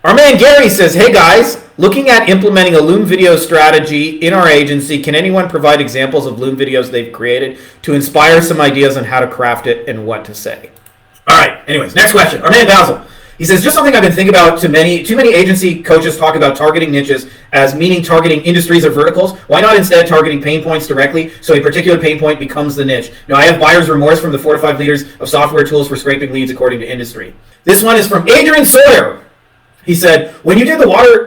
Our man Gary says, hey guys, looking at implementing a Loom video strategy in our agency, can anyone provide examples of Loom videos they've created to inspire some ideas on how to craft it and what to say? All right, anyways, next question. Our man Basil. He says, just something I've been thinking about. Too many agency coaches talk about targeting niches as meaning targeting industries or verticals. Why not instead targeting pain points directly so a particular pain point becomes the niche? Now, I have buyer's remorse from the 4 to 5 leaders of software tools for scraping leads according to industry. This one is from Adrian Sawyer. He said, when you did the water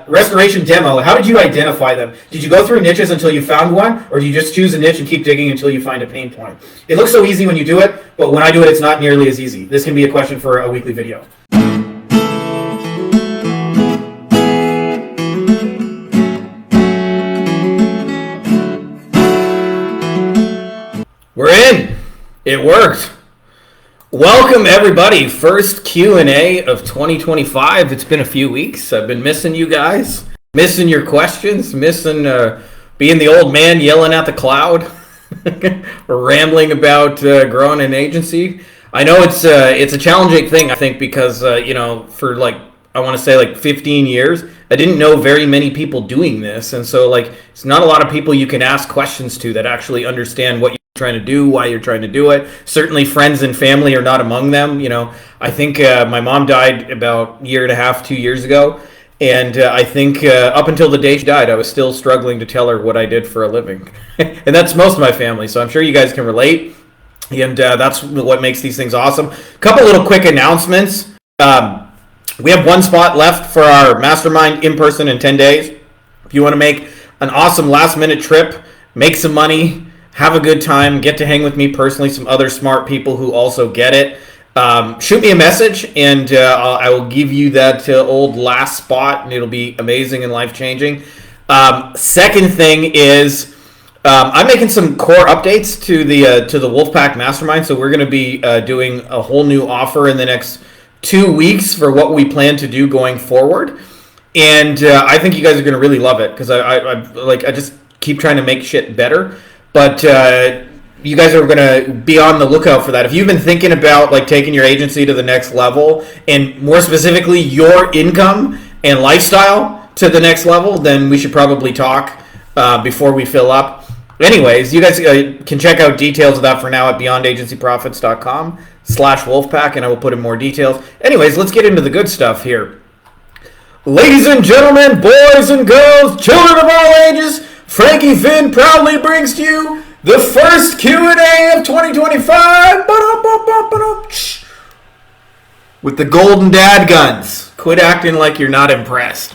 restoration demo, how did you identify them? Did you go through niches until you found one, or do you just choose a niche and keep digging until you find a pain point? It looks so easy when you do it, but when I do it, it's not nearly as easy. This can be a question for a weekly video. We're in. It worked. Welcome everybody. First Q&A of 2025. It's been a few weeks. I've been missing you guys. Missing your questions. Missing being the old man yelling at the cloud. Rambling about growing an agency. I know it's a challenging thing, I think, because for I want to say 15 years, I didn't know very many people doing this, and so it's not a lot of people you can ask questions to that actually understand what you're trying to do, why you're trying to do it. Certainly friends and family are not among them. I think my mom died about a year and a half, 2 years ago, and I think up until the day she died, I was still struggling to tell her what I did for a living. And that's most of my family, so I'm sure you guys can relate, and that's what makes these things awesome. Couple little quick announcements. We have one spot left for our mastermind in person in 10 days. If you want to make an awesome last minute trip, make some money, have a good time, get to hang with me personally, some other smart people who also get it, shoot me a message, and I will give you that old last spot, and it'll be amazing and life-changing. Second thing is I'm making some core updates to the Wolfpack Mastermind, so we're going to be doing a whole new offer in the next 2 weeks for what we plan to do going forward, and I think you guys are going to really love it because I just keep trying to make shit better, but you guys are going to be on the lookout for that. If you've been thinking about taking your agency to the next level, and more specifically your income and lifestyle to the next level, then we should probably talk before we fill up. Anyways, you guys can check out details of that for now at beyondagencyprofits.com/Wolfpack, and I will put in more details. Anyways, let's get into the good stuff here. Ladies and gentlemen, boys and girls, children of all ages, Frankie Fihn proudly brings to you the first Q&A of 2025 with the golden dad guns. Quit acting like you're not impressed.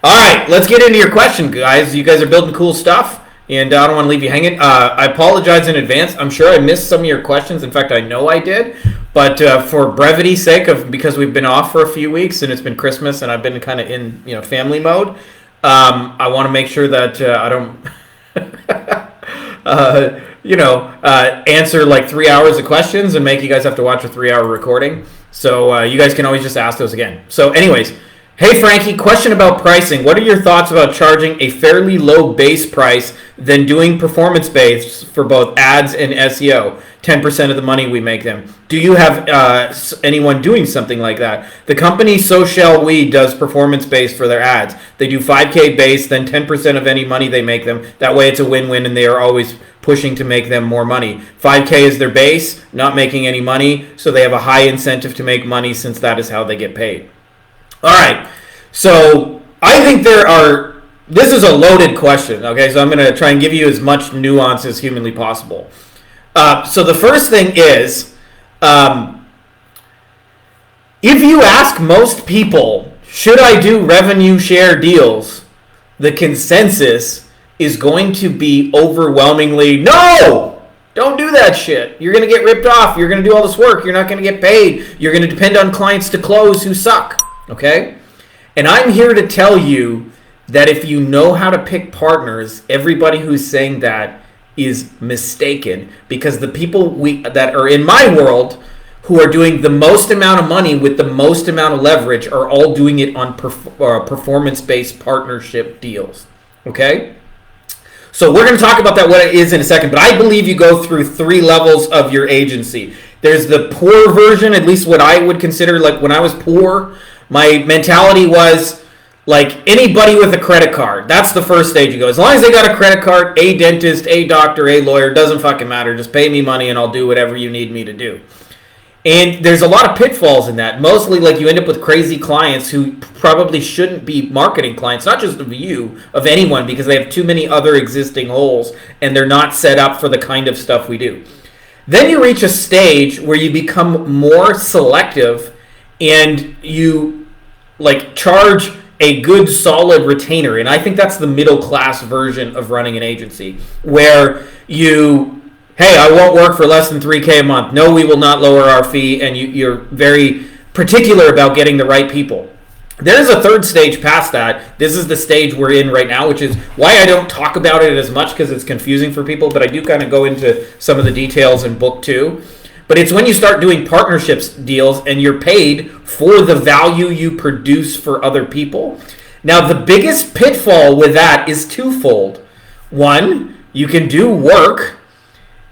All right, let's get into your question, guys. You guys are building cool stuff, and I don't want to leave you hanging. I apologize in advance. I'm sure I missed some of your questions. In fact, I know I did. But for brevity's sake, because we've been off for a few weeks and it's been Christmas and I've been kind of in family mode, I want to make sure that I don't answer 3 hours of questions and make you guys have to watch a 3-hour recording. So you guys can always just ask those again. So anyways, hey Frankie, question about pricing. What are your thoughts about charging a fairly low base price then doing performance-based for both ads and SEO? 10% of the money we make them. Do you have anyone doing something like that? The company soShallWe does performance-based for their ads. They do 5K base, then 10% of any money they make them. That way it's a win-win, and they are always pushing to make them more money. 5K is their base, not making any money, so they have a high incentive to make money since that is how they get paid. All right, so I think this is a loaded question, okay? So I'm going to try and give you as much nuance as humanly possible. So the first thing is, if you ask most people, should I do revenue share deals? The consensus is going to be overwhelmingly, no! Don't do that shit. You're going to get ripped off. You're going to do all this work. You're not going to get paid. You're going to depend on clients to close who suck, okay? And I'm here to tell you that if you know how to pick partners, everybody who's saying that is mistaken, because the people that are in my world who are doing the most amount of money with the most amount of leverage are all doing it on performance-based partnership deals, okay? So we're going to talk about that, what it is, in a second, but I believe you go through 3 levels of your agency. There's the poor version, at least what I would consider, when I was poor, My mentality was like anybody with a credit card. That's the first stage you go. As long as they got a credit card, a dentist, a doctor, a lawyer, doesn't fucking matter. Just pay me money and I'll do whatever you need me to do. And there's a lot of pitfalls in that. Mostly, like, you end up with crazy clients who probably shouldn't be marketing clients, not just of you, of anyone, because they have too many other existing holes and they're not set up for the kind of stuff we do. Then you reach a stage where you become more selective and you, like, charge a good, solid retainer. And I think that's the middle class version of running an agency, where you, hey, I won't work for less than $3,000 a month. No, we will not lower our fee. And you're very particular about getting the right people. There's a third stage past that. This is the stage we're in right now, which is why I don't talk about it as much, because it's confusing for people. But I do kind of go into some of the details in book 2. But it's when you start doing partnerships deals and you're paid for the value you produce for other people. Now, the biggest pitfall with that is twofold. One, you can do work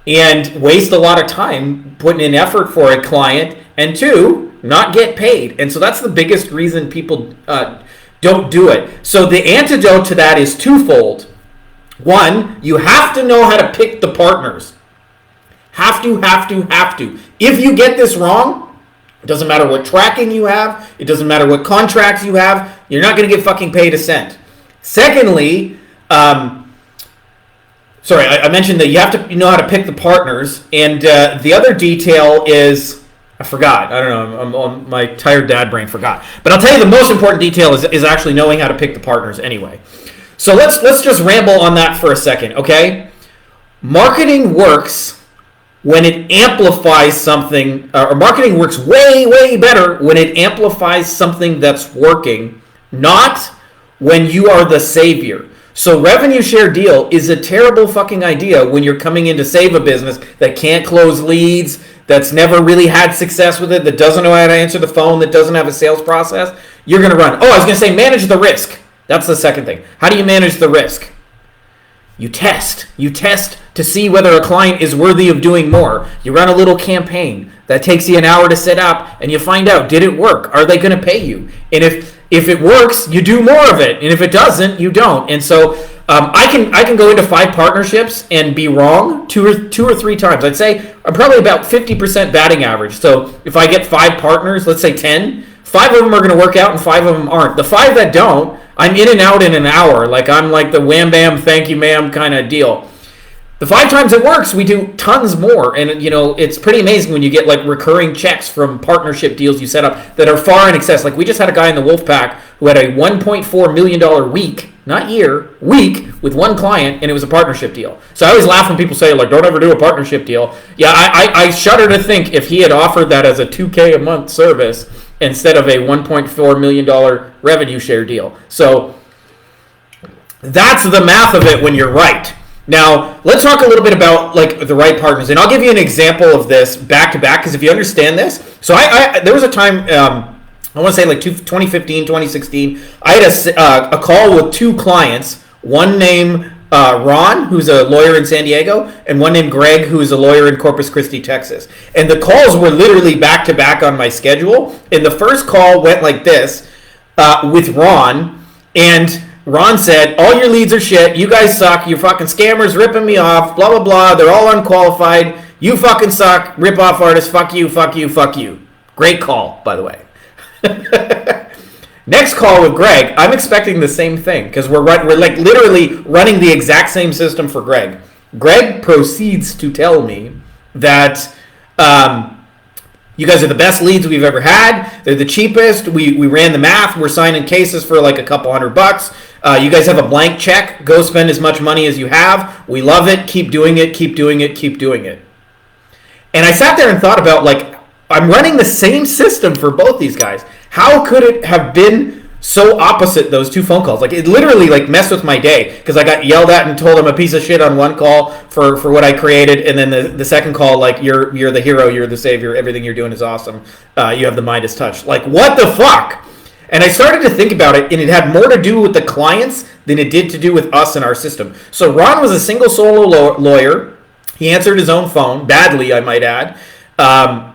and waste a lot of time putting in effort for a client. And two, not get paid. And so that's the biggest reason people don't do it. So the antidote to that is twofold. One, you have to know how to pick the partners. Have to. If you get this wrong, it doesn't matter what tracking you have, it doesn't matter what contracts you have, you're not going to get fucking paid a cent. Secondly, I mentioned that you have to know how to pick the partners, and the other detail is, I forgot. I don't know. My tired dad brain forgot. But I'll tell you the most important detail is actually knowing how to pick the partners anyway. So let's just ramble on that for a second, okay? Marketing works when it amplifies something, or marketing works way, way better when it amplifies something that's working, not when you are the savior. So revenue share deal is a terrible fucking idea when you're coming in to save a business that can't close leads, that's never really had success with it, that doesn't know how to answer the phone, that doesn't have a sales process. You're going to run. Oh, I was going to say manage the risk. That's the second thing. How do you manage the risk? You test. You test to see whether a client is worthy of doing more. You run a little campaign that takes you an hour to set up, and you find out, did it work? Are they going to pay you? And if it works, you do more of it. And if it doesn't, you don't. And so I can go into 5 partnerships and be wrong two or three times. I'd say I'm probably about 50% batting average. So if I get 5 partners, let's say 10, 5 of them are going to work out and 5 of them aren't. The 5 that don't, I'm in and out in an hour. Like, I'm like the wham bam, thank you ma'am kind of deal. The 5 times it works, we do tons more. And, you know, it's pretty amazing when you get, like, recurring checks from partnership deals you set up that are far in excess. Like, we just had a guy in the Wolfpack who had a $1.4 million week, not year, week, with one client, and it was a partnership deal. So I always laugh when people say, like, don't ever do a partnership deal. Yeah, I shudder to think if he had offered that as a $2,000 a month service instead of a $1.4 million revenue share deal. So that's the math of it when you're right. Now, let's talk a little bit about, like, the right partners. And I'll give you an example of this back to back, because if you understand this. So there was a time, I want to say like 2015, 2016, I had a call with 2 clients, one named Ron, who's a lawyer in San Diego, and one named Greg, who's a lawyer in Corpus Christi, Texas. And the calls were literally back to back on my schedule. And the first call went like this with Ron, and Ron said, all your leads are shit, you guys suck, you fucking scammers ripping me off, blah, blah, blah, they're all unqualified, you fucking suck, rip off artists, fuck you, fuck you, fuck you. Great call, by the way. Next call with Greg, I'm expecting the same thing, because we're like literally running the exact same system for Greg. Greg proceeds to tell me that you guys are the best leads we've ever had. They're the cheapest. We ran the math. We're signing cases for like a couple $100. You guys have a blank check. Go spend as much money as you have. We love it. Keep doing it. Keep doing it. Keep doing it. And I sat there and thought about, like, I'm running the same system for both these guys. How could it have been so opposite, those 2 phone calls? Like, it literally, like, messed with my day, because I got yelled at and told I'm a piece of shit on one call for what I created, and then the second call, like, you're the hero, you're the savior, everything you're doing is awesome, you have the Midas touch. Like, what the fuck? And I started to think about it, and it had more to do with the clients than it did to do with us and our system. So Ron was a single solo lawyer. He answered his own phone, badly, I might add.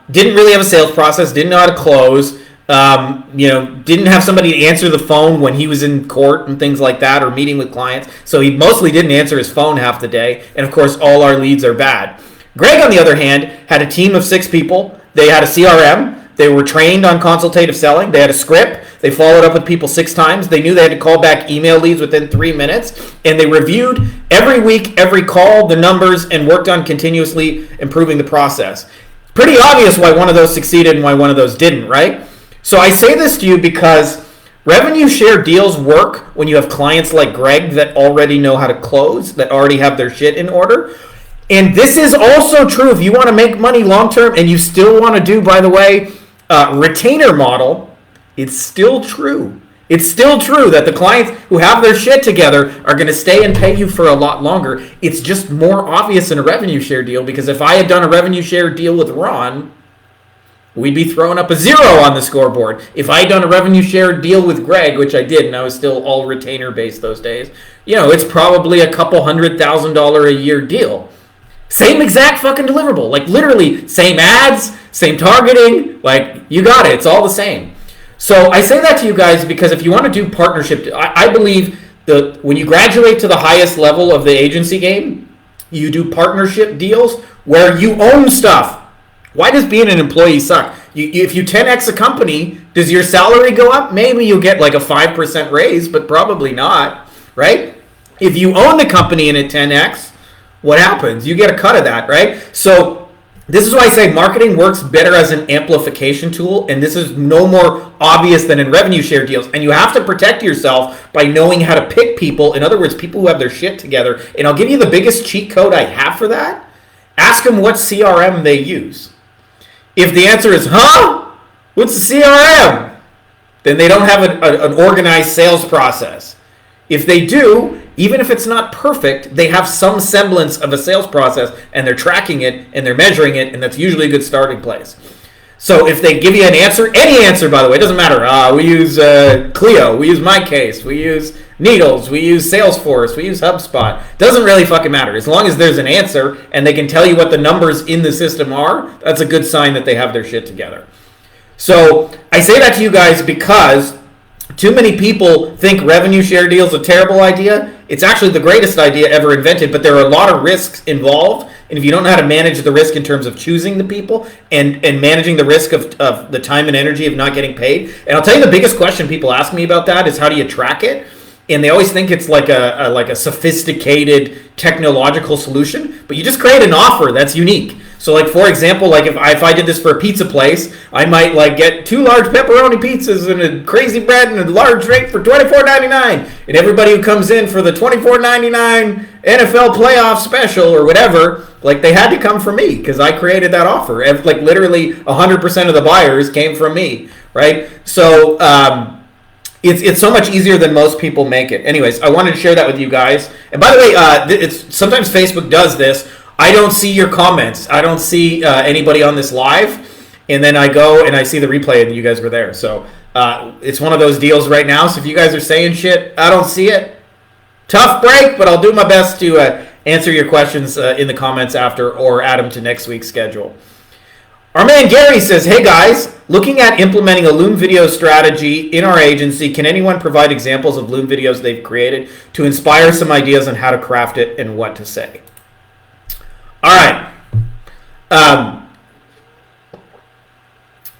Didn't really have a sales process, didn't know how to close. Didn't have somebody to answer the phone when he was in court and things like that, or meeting with clients. So he mostly didn't answer his phone half the day. And of course, all our leads are bad. Greg, on the other hand, had a team of 6 people. They had a CRM. They were trained on consultative selling. They had a script. They followed up with people 6 times. They knew they had to call back email leads within 3 minutes. And they reviewed every week, every call, the numbers, and worked on continuously improving the process. Pretty obvious why one of those succeeded and why one of those didn't, right? So I say this to you because revenue share deals work when you have clients like Greg that already know how to close, that already have their shit in order. And this is also true if you want to make money long term and you still want to do, by the way, retainer model. It's still true. It's still true that the clients who have their shit together are going to stay and pay you for a lot longer. It's just more obvious in a revenue share deal, because if I had done a revenue share deal with Ron, we'd be throwing up a 0 on the scoreboard. If I had done a revenue share deal with Greg, which I did, and I was still all retainer based those days, it's probably a couple $100,000 a year deal. Same exact fucking deliverable. Like literally same ads, same targeting. Like you got it. It's all the same. So I say that to you guys because if you want to do partnership, I believe that when you graduate to the highest level of the agency game, you do partnership deals where you own stuff. Why does being an employee suck? If you 10x a company, does your salary go up? Maybe you'll get like a 5% raise, but probably not, right? If you own the company and it 10x, what happens? You get a cut of that, right? So this is why I say marketing works better as an amplification tool, and this is no more obvious than in revenue share deals. And you have to protect yourself by knowing how to pick people. In other words, people who have their shit together. And I'll give you the biggest cheat code I have for that. Ask them what CRM they use. If the answer is, what's the CRM? Then they don't have an organized sales process. If they do, even if it's not perfect, they have some semblance of a sales process, and they're tracking it and they're measuring it, and that's usually a good starting place. So if they give you an answer, any answer, by the way, it doesn't matter. We use Clio, we use MyCase, we use Needles, we use Salesforce, we use HubSpot. Doesn't really fucking matter. As long as there's an answer and they can tell you what the numbers in the system are, that's a good sign that they have their shit together. So I say that to you guys because too many people think revenue share deal is a terrible idea. It's actually the greatest idea ever invented, but there are a lot of risks involved. And if you don't know how to manage the risk in terms of choosing the people and managing the risk of the time and energy of not getting paid. And I'll tell you the biggest question people ask me about that is how do you track it? And they always think it's like a sophisticated technological solution, but you just create an offer that's unique. So like, for example, like if I did this for a pizza place, I might like get 2 large pepperoni pizzas and a crazy bread and a large drink for $24.99. And everybody who comes in for the $24.99 NFL playoff special or whatever, like they had to come from me because I created that offer. Like literally 100% of the buyers came from me, right? So it's so much easier than most people make it. Anyways, I wanted to share that with you guys. And by the way, it's sometimes Facebook does this. I don't see your comments. I don't see anybody on this live. And then I go and I see the replay and you guys were there. So it's one of those deals right now. So if you guys are saying shit, I don't see it. Tough break, but I'll do my best to answer your questions in the comments after or add them to next week's schedule. Our man Gary says, hey guys, looking at implementing a Loom video strategy in our agency, can anyone provide examples of Loom videos they've created to inspire some ideas on how to craft it and what to say? All right. I'm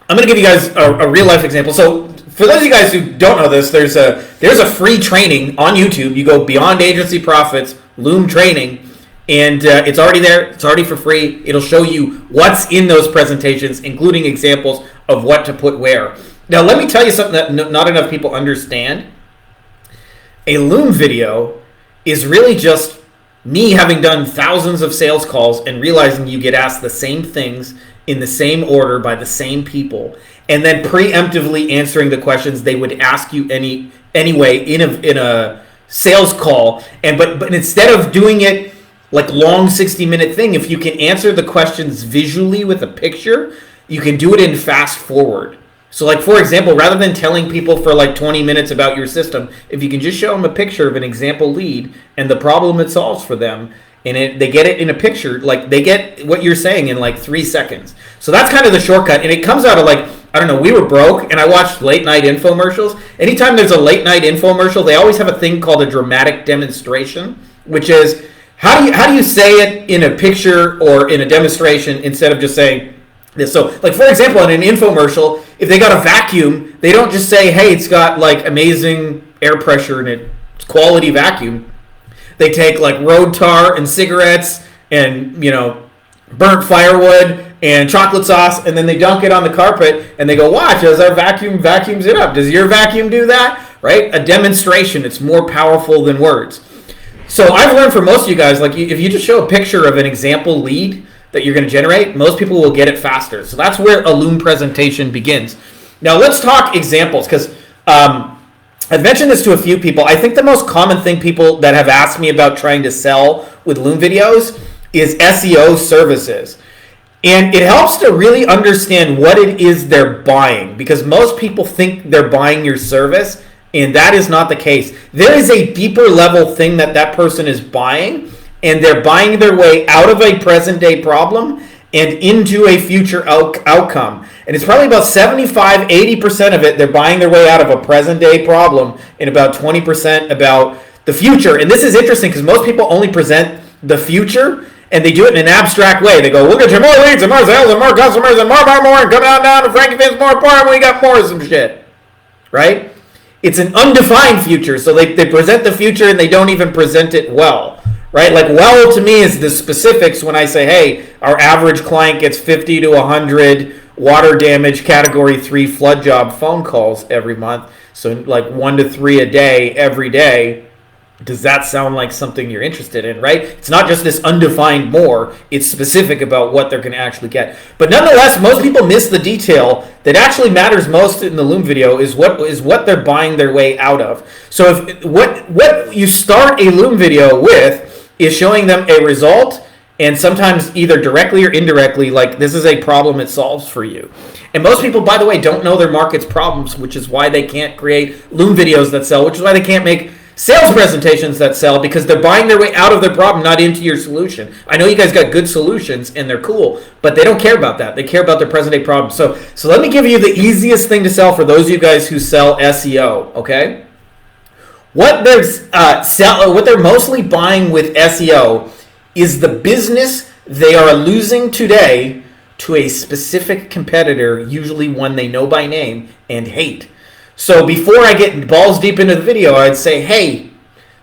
going to give you guys a real life example. So for those of you guys who don't know this, there's a free training on YouTube. You go Beyond Agency Profits, Loom training, and it's already there. It's already for free. It'll show you what's in those presentations, including examples of what to put where. Now, let me tell you something that not enough people understand. A Loom video is really just me having done thousands of sales calls and realizing you get asked the same things in the same order by the same people, and then preemptively answering the questions they would ask you anyway in a sales call. And but instead of doing it like long 60-minute thing, if you can answer the questions visually with a picture, you can do it in fast forward. So like, for example, rather than telling people for like 20 minutes about your system, if you can just show them a picture of an example lead and the problem it solves for them, and they get it in a picture, like they get what you're saying in like 3 seconds. So that's kind of the shortcut. And it comes out of like I don't know, we were broke and I watched late night infomercials. Anytime there's a late night infomercial, they always have a thing called a dramatic demonstration, which is how do you say it in a picture or in a demonstration instead of just saying this. So, like, for example, in an infomercial, if they got a vacuum, they don't just say, hey, it's got like amazing air pressure and it's quality vacuum. They take like road tar and cigarettes and, you know, burnt firewood and chocolate sauce, and then they dunk it on the carpet and they go, watch as our vacuum vacuums it up. Does your vacuum do that? Right? A demonstration. It's more powerful than words. So I've learned from most of you guys, like, if you just show a picture of an example lead that you're going to generate, most people will get it faster. So that's where a Loom presentation begins. Now let's talk examples, because I've mentioned this to a few people. I think the most common thing people that have asked me about trying to sell with Loom videos is SEO services. And it helps to really understand what it is they're buying, because most people think they're buying your service, and that is not the case. There is a deeper level thing that person is buying, and they're buying their way out of a present day problem and into a future outcome. And it's probably about 75-80% of it, they're buying their way out of a present day problem, and about 20% about the future. And this is interesting because most people only present the future, and they do it in an abstract way. They go, we'll get you more leads and more sales and more customers and more, and come on down to Frankie Fihn's more important, we got more of some shit. Right? It's an undefined future, so they present the future and they don't even present it well. Right? Like, well to me is the specifics when I say, hey, our average client gets 50 to 100 water damage category 3 flood job phone calls every month. So like 1 to 3 a day, every day. Does that sound like something you're interested in, right? It's not just this undefined more. It's specific about what they're going to actually get. But nonetheless, most people miss the detail that actually matters most in the Loom video is what they're buying their way out of. So if what you start a Loom video with is showing them a result, and sometimes either directly or indirectly, like, this is a problem it solves for you. And most people, by the way, don't know their market's problems, which is why they can't create Loom videos that sell, which is why they can't make sales presentations that sell, because they're buying their way out of their problem, not into your solution. I know you guys got good solutions and they're cool, but they don't care about that. They care about their present day problem. So let me give you the easiest thing to sell for those of you guys who sell SEO, okay? What they're mostly buying with SEO is the business they are losing today to a specific competitor, usually one they know by name and hate. So before I get balls deep into the video, I'd say, hey,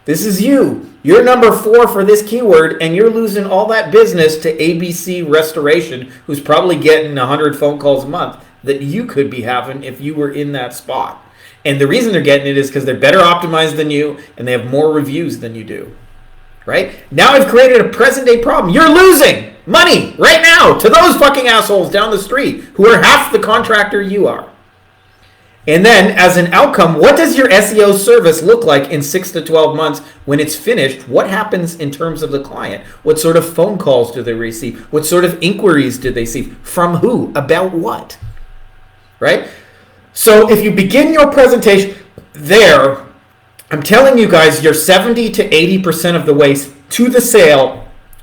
this is you. You're number 4 for this keyword, and you're losing all that business to ABC Restoration, who's probably getting 100 phone calls a month that you could be having if you were in that spot. And the reason they're getting it is because they're better optimized than you, and they have more reviews than you do. Right? Now I've created a present day problem. You're losing money right now to those fucking assholes down the street who are half the contractor you are. And then, as an outcome, what does your SEO service look like in 6 to 12 months when it's finished? What happens in terms of the client? What sort of phone calls do they receive? What sort of inquiries do they receive? From who? About what? Right? So if you begin your presentation there, I'm telling you guys, you're 70 to 80% of the way to the sale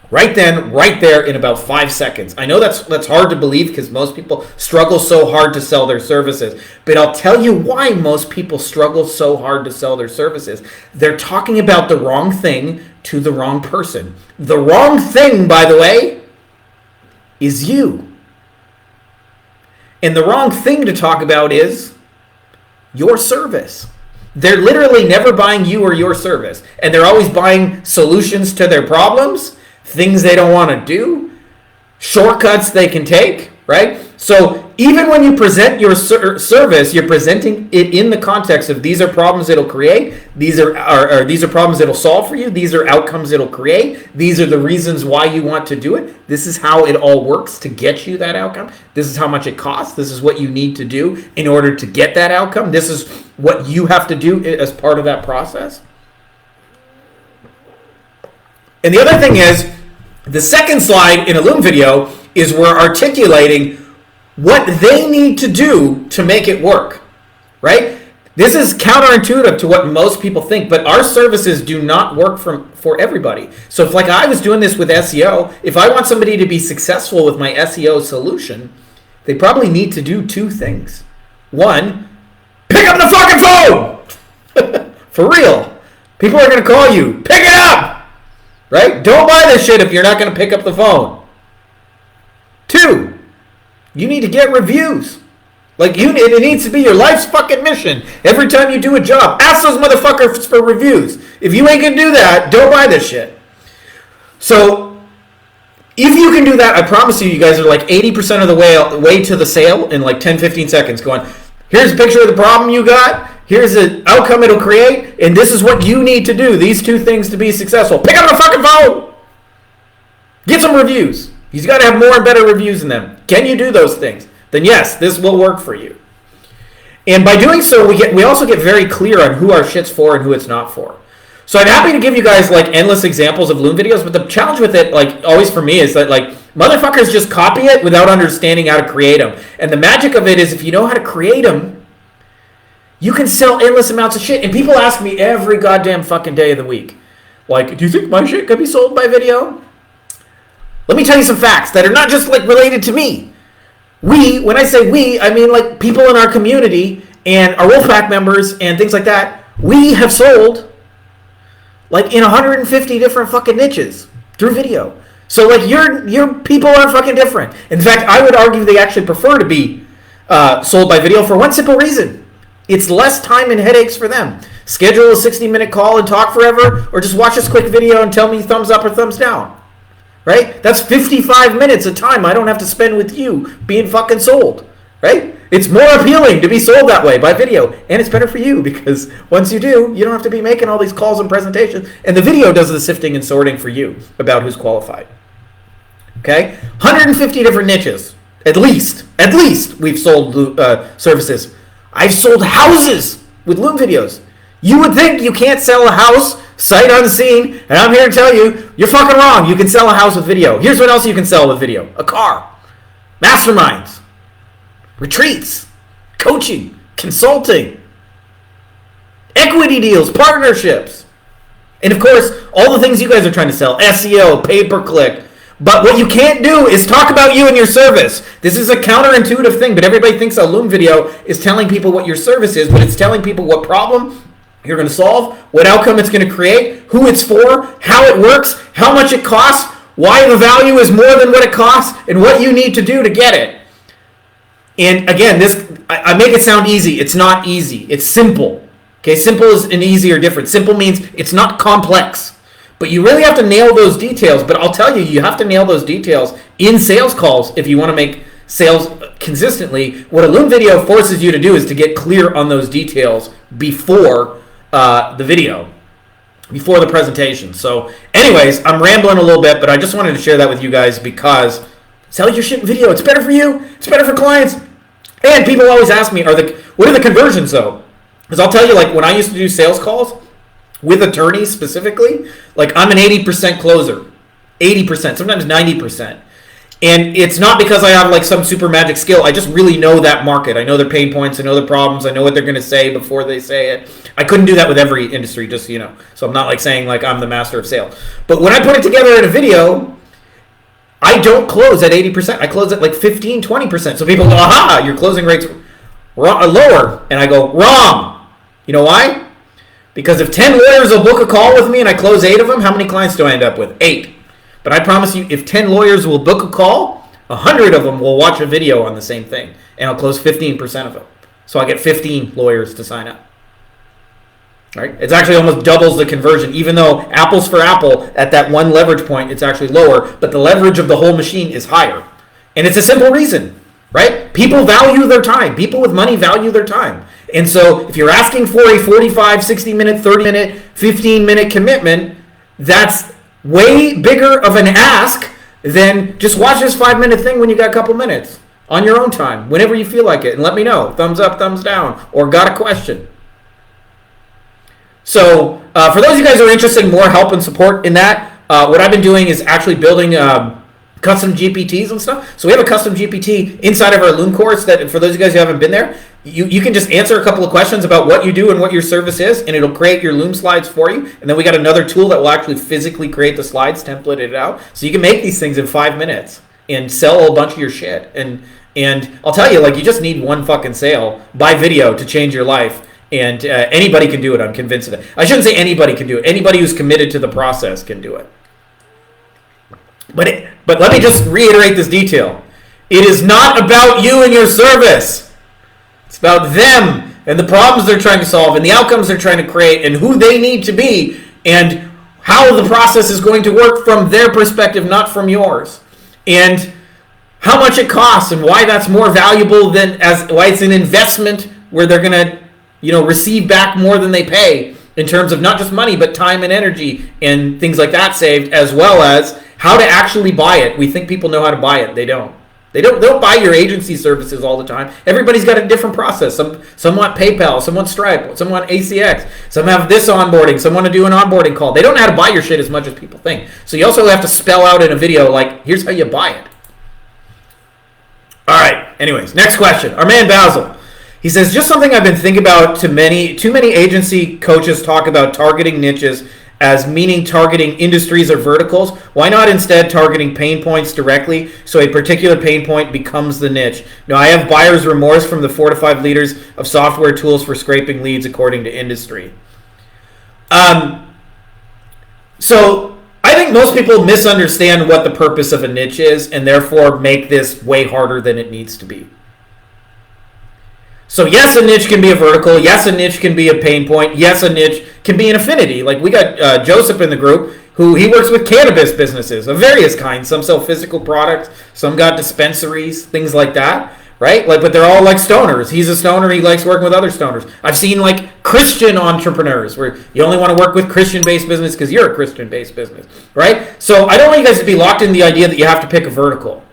right then, right there in about 5 seconds. I know that's hard to believe because most people struggle so hard to sell their services. But I'll tell you why most people struggle so hard to sell their services. They're talking about the wrong thing to the wrong person. The wrong thing, by the way, is you. And the wrong thing to talk about is your service. They're literally never buying you or your service. And they're always buying solutions to their problems, things they don't want to do, shortcuts they can take, right? So even when you present your service, you're presenting it in the context of these are problems it'll create, these are problems it'll solve for you, these are outcomes it'll create, these are the reasons why you want to do it, this is how it all works to get you that outcome, this is how much it costs, this is what you need to do in order to get that outcome, this is what you have to do as part of that process. And the other thing is, the second slide in a Loom video is we're articulating what they need to do to make it work, right? This is counterintuitive to what most people think, but our services do not work for everybody. So if, like, I was doing this with SEO, if I want somebody to be successful with my SEO solution, they probably need to do two things. One, pick up the fucking phone! For real. People are going to call you. Pick it up! Right? Don't buy this shit if you're not going to pick up the phone. Two, you need to get reviews. Like, it needs to be your life's fucking mission. Every time you do a job, ask those motherfuckers for reviews. If you ain't going to do that, don't buy this shit. So, if you can do that, I promise you, you guys are like 80% of the way to the sale in like 10, 15 seconds going, here's a picture of the problem you got, here's the outcome it'll create, and this is what you need to do, these two things to be successful. Pick up the fucking phone! Get some reviews. He's got to have more and better reviews than them. Can you do those things? Then yes, this will work for you. And by doing so, we also get very clear on who our shit's for and who it's not for. So I'm happy to give you guys like endless examples of Loom videos, but the challenge with it, like always for me, is that like motherfuckers just copy it without understanding how to create them. And the magic of it is if you know how to create them, you can sell endless amounts of shit. And people ask me every goddamn fucking day of the week, like, do you think my shit could be sold by video? Let me tell you some facts that are not just like related to me. When I say we, I mean like people in our community and our Wolfpack members and things like that. We have sold like in 150 different fucking niches through video. So like your people are fucking different. In fact, I would argue they actually prefer to be sold by video for one simple reason. It's less time and headaches for them. Schedule a 60-minute call and talk forever, or just watch this quick video and tell me thumbs up or thumbs down. Right? That's 55 minutes of time I don't have to spend with you being fucking sold. Right? It's more appealing to be sold that way by video. And it's better for you because once you do, you don't have to be making all these calls and presentations. And the video does the sifting and sorting for you about who's qualified. Okay? 150 different niches. At least we've sold services. I've sold houses with Loom videos. You would think you can't sell a house sight unseen, and I'm here to tell you, you're fucking wrong. You can sell a house with video. Here's what else you can sell with video. A car. Masterminds. Retreats. Coaching. Consulting. Equity deals. Partnerships. And of course, all the things you guys are trying to sell. SEO. Pay-per-click. But what you can't do is talk about you and your service. This is a counterintuitive thing, but everybody thinks a Loom video is telling people what your service is, but it's telling people what problem you're going to solve, what outcome it's going to create, who it's for, how it works, how much it costs, why the value is more than what it costs, and what you need to do to get it. And again, I make it sound easy. It's not easy. It's simple. Okay, simple is an easy or different. Simple means it's not complex. But you really have to nail those details. But I'll tell you, you have to nail those details in sales calls if you want to make sales consistently. What a Loom video forces you to do is to get clear on those details before the video, before the presentation. So anyways, I'm rambling a little bit, but I just wanted to share that with you guys because sell your shit in video. It's better for you. It's better for clients. And people always ask me, what are the conversions though? Because I'll tell you, like when I used to do sales calls with attorneys specifically, like I'm an 80% closer, 80%, sometimes 90%. And it's not because I have like some super magic skill. I just really know that market. I know their pain points. I know their problems. I know what they're going to say before they say it. I couldn't do that with every industry, just so you know. So I'm not like saying like I'm the master of sales. But when I put it together in a video, I don't close at 80%. I close at like 15, 20%. So people go, aha, your closing rate's lower. And I go, wrong. You know why? Because if 10 lawyers will book a call with me and I close 8 of them, how many clients do I end up with? 8. But I promise you, if 10 lawyers will book a call, 100 of them will watch a video on the same thing. And I'll close 15% of them. So I get 15 lawyers to sign up. Right? It's actually almost doubles the conversion. Even though apples for apple, at that one leverage point, it's actually lower. But the leverage of the whole machine is higher. And it's a simple reason. Right? People value their time. People with money value their time. And so if you're asking for a 45, 60-minute, 30-minute, 15-minute commitment, that's way bigger of an ask than just watch this 5-minute thing when you got a couple minutes on your own time, whenever you feel like it, and let me know. Thumbs up, thumbs down, or got a question. So for those of you guys who are interested in more help and support in that, what I've been doing is actually building custom GPTs and stuff. So we have a custom GPT inside of our Loom course that for those of you guys who haven't been there, you can just answer a couple of questions about what you do and what your service is, and it'll create your Loom slides for you. And then we got another tool that will actually physically create the slides, template it out. So you can make these things in 5 minutes and sell a bunch of your shit. And And I'll tell you, like, you just need one fucking sale by video to change your life. And anybody can do it. I'm convinced of it. I shouldn't say anybody can do it. Anybody who's committed to the process can do it. But let me just reiterate this detail. It is not about you and your service. It's about them and the problems they're trying to solve and the outcomes they're trying to create and who they need to be and how the process is going to work from their perspective, not from yours. And how much it costs and why that's more valuable than why it's an investment where they're going to, receive back more than they pay in terms of not just money, but time and energy and things like that saved, as well as how to actually buy it. We think people know how to buy it. They don't. They don't buy your agency services all the time. Everybody's got a different process. Some want PayPal, some want Stripe, some want ACX, some have this onboarding, some want to do an onboarding call. They don't know how to buy your shit as much as people think. So you also have to spell out in a video, like, here's how you buy it. All right. Anyways, next question. Our man Basil. He says, just something I've been thinking about. Too many agency coaches talk about targeting niches as meaning targeting industries or verticals. Why not instead targeting pain points directly so a particular pain point becomes the niche? Now, I have buyer's remorse from the 4 to 5 leaders of software tools for scraping leads according to industry. So I think most people misunderstand what the purpose of a niche is and therefore make this way harder than it needs to be. So yes, a niche can be a vertical. Yes, a niche can be a pain point. Yes, a niche can be an affinity. Like we got Joseph in the group, who he works with cannabis businesses of various kinds. Some sell physical products. Some got dispensaries, things like that, right? Like, but they're all like stoners. He's a stoner. He likes working with other stoners. I've seen like Christian entrepreneurs where you only want to work with Christian-based business because you're a Christian-based business, right? So I don't want you guys to be locked in the idea that you have to pick a vertical,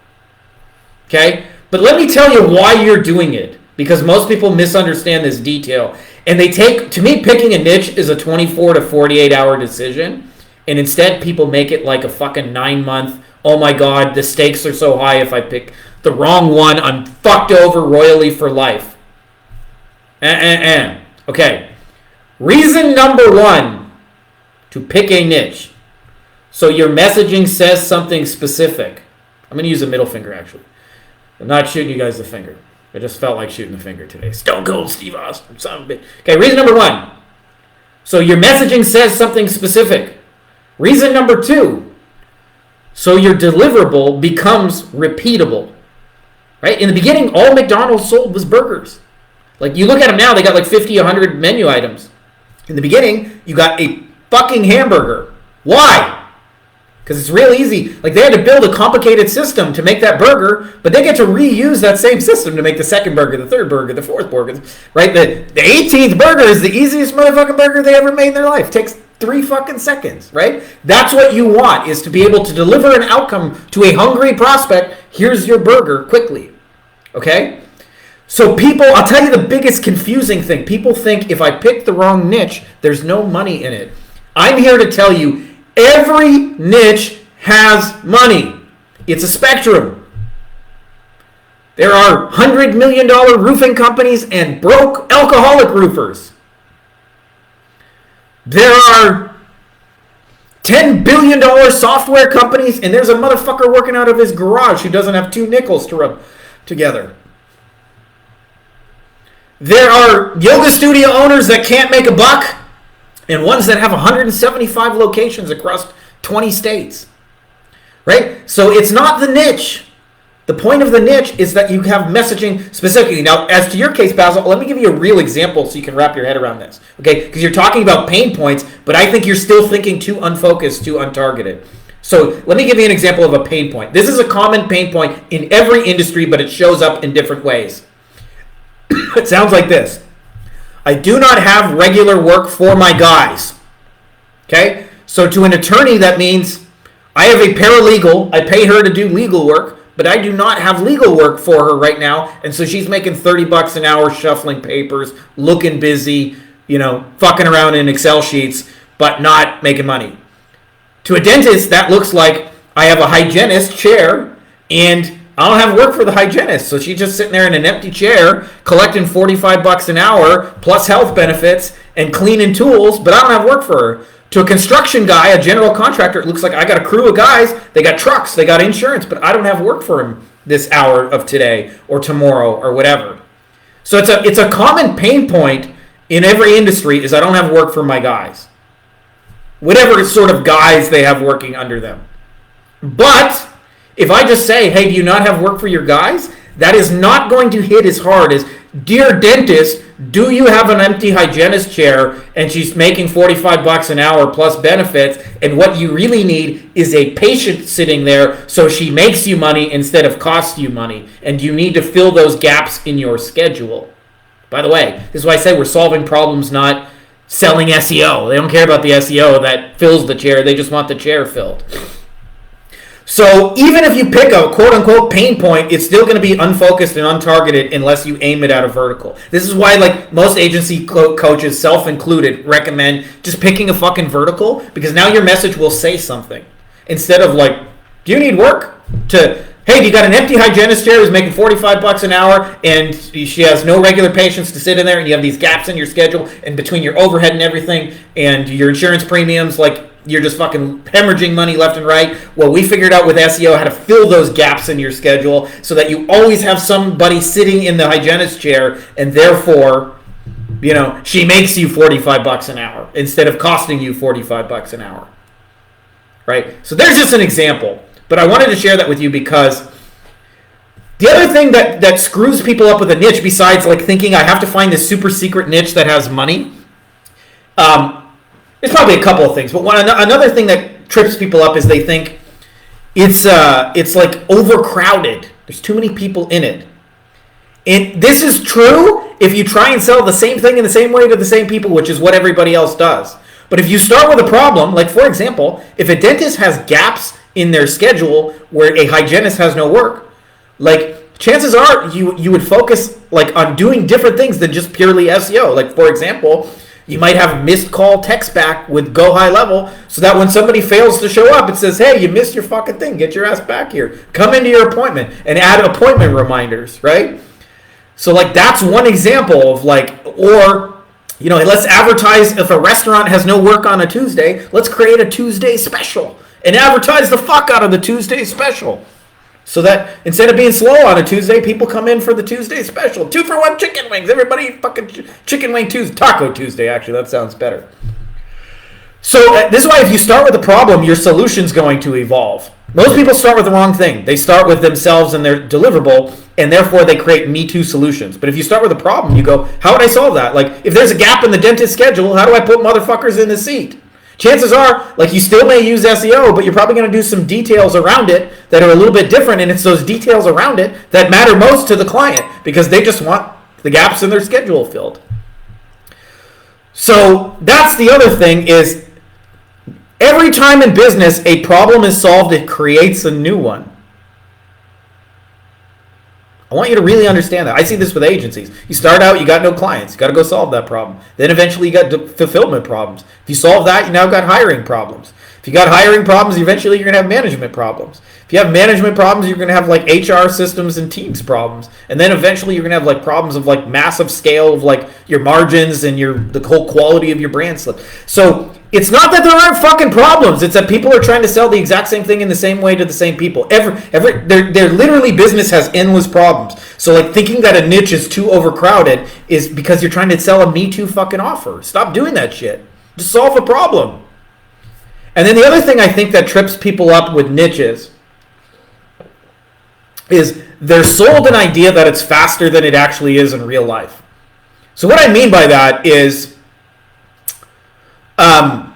okay? But let me tell you why you're doing it. Because most people misunderstand this detail. And to me, picking a niche is a 24 to 48 hour decision. And instead, people make it like a fucking 9-month, oh my God, the stakes are so high. If I pick the wrong one, I'm fucked over royally for life. Okay. Reason number 1 to pick a niche. So your messaging says something specific. I'm going to use a middle finger, actually. I'm not shooting you guys the finger. I just felt like shooting the finger today. Stone Cold Steve Austin. Okay, reason number 1. So your messaging says something specific. Reason number 2. So your deliverable becomes repeatable. Right? In the beginning, all McDonald's sold was burgers. Like, you look at them now, they got like 50, 100 menu items. In the beginning, you got a fucking hamburger. Why? Because it's real easy. Like, they had to build a complicated system to make that burger, but they get to reuse that same system to make the second burger, the third burger, the fourth burger, right? The 18th burger is the easiest motherfucking burger they ever made in their life. It takes 3 fucking seconds, right? That's what you want, is to be able to deliver an outcome to a hungry prospect. Here's your burger quickly, okay? So people, I'll tell you the biggest confusing thing. People think if I pick the wrong niche, there's no money in it. I'm here to tell you, every niche has money. It's a spectrum. There are $100 million roofing companies and broke alcoholic roofers. There are $10 billion software companies, and there's a motherfucker working out of his garage who doesn't have 2 nickels to rub together. There are yoga studio owners that can't make a buck, and ones that have 175 locations across 20 states, right? So it's not the niche. The point of the niche is that you have messaging specifically. Now, as to your case, Basil, let me give you a real example so you can wrap your head around this, okay? Because you're talking about pain points, but I think you're still thinking too unfocused, too untargeted. So let me give you an example of a pain point. This is a common pain point in every industry, but it shows up in different ways. It sounds like this. I do not have regular work for my guys. Okay? So to an attorney, that means I have a paralegal. I pay her to do legal work, but I do not have legal work for her right now. And so she's making $30 an hour shuffling papers, looking busy, fucking around in Excel sheets, but not making money. To a dentist, that looks like I have a hygienist chair and I don't have work for the hygienist, so she's just sitting there in an empty chair collecting $45 an hour plus health benefits and cleaning tools, but I don't have work for her. To a construction guy, a general contractor, it looks like I got a crew of guys, they got trucks, they got insurance, but I don't have work for him this hour of today or tomorrow or whatever. So it's a common pain point in every industry is I don't have work for my guys. Whatever sort of guys they have working under them. But if I just say, hey, do you not have work for your guys? That is not going to hit as hard as, dear dentist, do you have an empty hygienist chair and she's making $45 an hour plus benefits, and what you really need is a patient sitting there so she makes you money instead of costs you money, and you need to fill those gaps in your schedule. By the way, this is why I say we're solving problems, not selling SEO. They don't care about the SEO that fills the chair. They just want the chair filled. So even if you pick a quote-unquote pain point, it's still going to be unfocused and untargeted unless you aim it at a vertical. This is why like most agency coaches, self-included, recommend just picking a fucking vertical, because now your message will say something. Instead of like, do you need work? To, hey, you got an empty hygienist chair who's making $45 an hour and she has no regular patients to sit in there, and you have these gaps in your schedule and between your overhead and everything and your insurance premiums, like you're just fucking hemorrhaging money left and right. Well, we figured out with SEO how to fill those gaps in your schedule so that you always have somebody sitting in the hygienist chair, and therefore, you know, she makes you $45 an hour instead of costing you $45 an hour. Right? So there's just an example. But I wanted to share that with you because the other thing that screws people up with a niche, besides like thinking I have to find this super secret niche that has money, there's probably a couple of things. But another thing that trips people up is they think it's like overcrowded. There's too many people in it. And this is true if you try and sell the same thing in the same way to the same people, which is what everybody else does. But if you start with a problem, like for example, if a dentist has gaps in their schedule where a hygienist has no work, like chances are you would focus like on doing different things than just purely SEO. Like for example, you might have missed call text back with Go High Level so that when somebody fails to show up, it says, hey, you missed your fucking thing. Get your ass back here. Come into your appointment, and add appointment reminders, right? So like that's one example of like, or, you know, let's advertise if a restaurant has no work on a Tuesday, let's create a Tuesday special and advertise the fuck out of the Tuesday special. So that instead of being slow on a Tuesday, people come in for the Tuesday special. 2-for-1 chicken wings. Everybody fucking chicken wing Tuesday. Taco Tuesday, actually. That sounds better. So this is why if you start with a problem, your solution's going to evolve. Most people start with the wrong thing. They start with themselves and their deliverable, and therefore they create Me Too solutions. But if you start with a problem, you go, how would I solve that? Like, if there's a gap in the dentist schedule, how do I put motherfuckers in the seat? Chances are, like, you still may use SEO, but you're probably going to do some details around it that are a little bit different, and it's those details around it that matter most to the client because they just want the gaps in their schedule filled. So that's the other thing is every time in business a problem is solved, it creates a new one. I want you to really understand that. I see this with agencies. You start out, you got no clients. You got to go solve that problem. Then eventually you got fulfillment problems. If you solve that, you now got hiring problems. If you got hiring problems, eventually you're going to have management problems. If you have management problems, you're going to have like HR systems and teams problems. And then eventually you're going to have like problems of like massive scale of like your margins and the whole quality of your brand slip. So it's not that there aren't fucking problems. It's that people are trying to sell the exact same thing in the same way to the same people. They're literally business has endless problems. So like thinking that a niche is too overcrowded is because you're trying to sell a Me Too fucking offer. Stop doing that shit. Just solve a problem. And then the other thing I think that trips people up with niches is they're sold an idea that it's faster than it actually is in real life. So what I mean by that is the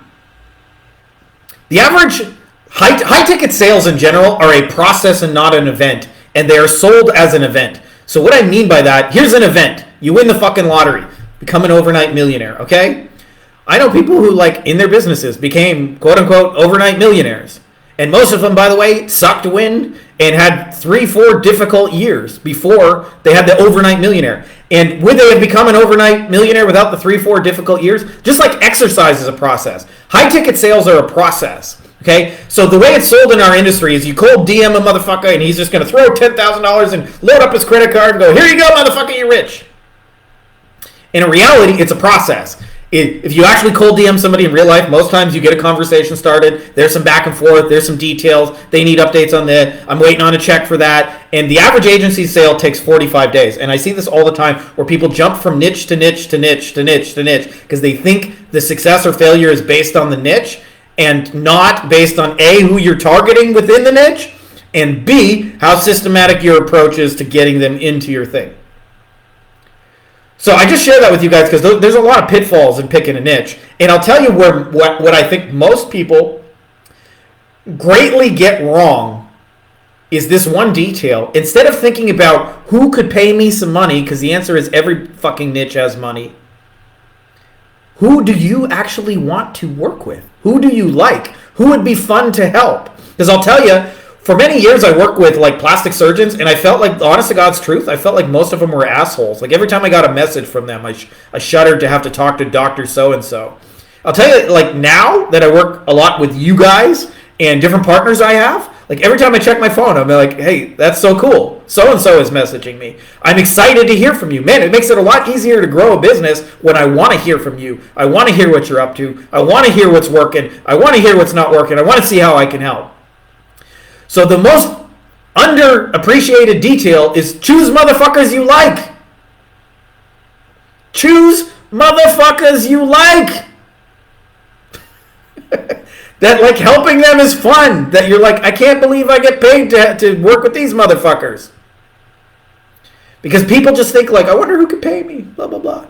average high ticket sales in general are a process and not an event, and they are sold as an event. So what I mean by that, here's an event. You win the fucking lottery, become an overnight millionaire, okay? I know people who, like, in their businesses became, quote-unquote, overnight millionaires. And most of them, by the way, sucked wind and had 3-4 difficult years before they had the overnight millionaire. And would they have become an overnight millionaire without the 3-4 difficult years? Just like exercise is a process. High-ticket sales are a process, okay? So the way it's sold in our industry is you cold DM a motherfucker and he's just going to throw $10,000 and load up his credit card and go, here you go, motherfucker, you're rich. In reality, it's a process. If you actually cold DM somebody in real life, most times you get a conversation started. There's some back and forth. There's some details. They need updates on that. I'm waiting on a check for that. And the average agency sale takes 45 days. And I see this all the time where people jump from niche to niche to niche to niche to niche because they think the success or failure is based on the niche and not based on A, who you're targeting within the niche, and B, how systematic your approach is to getting them into your thing. So I just share that with you guys because there's a lot of pitfalls in picking a niche. And I'll tell you what I think most people greatly get wrong is this one detail. Instead of thinking about who could pay me some money, because the answer is every fucking niche has money, who do you actually want to work with? Who do you like? Who would be fun to help? Because I'll tell you, for many years I worked with like plastic surgeons, and I felt like, honest to God's truth, I felt like most of them were assholes. Like every time I got a message from them, I shuddered to have to talk to Dr. So-and-so. I'll tell you, like now that I work a lot with you guys and different partners I have, like every time I check my phone, I'm like, hey, that's so cool. So-and-so is messaging me. I'm excited to hear from you. Man, it makes it a lot easier to grow a business when I want to hear from you. I want to hear what you're up to. I want to hear what's working. I want to hear what's not working. I want to see how I can help. So the most underappreciated detail is choose motherfuckers you like. Choose motherfuckers you like. That like helping them is fun. That you're like, I can't believe I get paid to work with these motherfuckers. Because people just think like, I wonder who could pay me, blah, blah, blah.